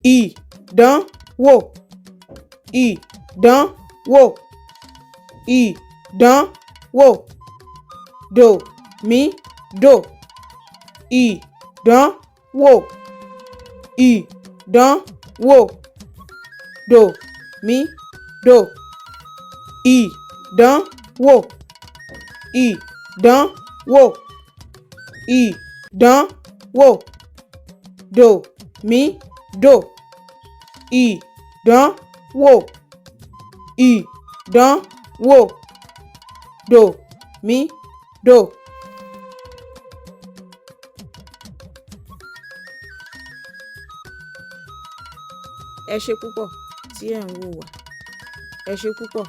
ìdánwò, ìdánwò, ìdánwò, dòmídò, ìdánwò, ìdánwò, dòmídò, ìdánwò, ìdánwò, ìdánwò, dòmídò, ìdánwò, ìdánwò, dòmídò. Ẹ ṣé púpọ̀ tí ẹ̀ ń wò wá. Ẹ ṣé púpọ̀.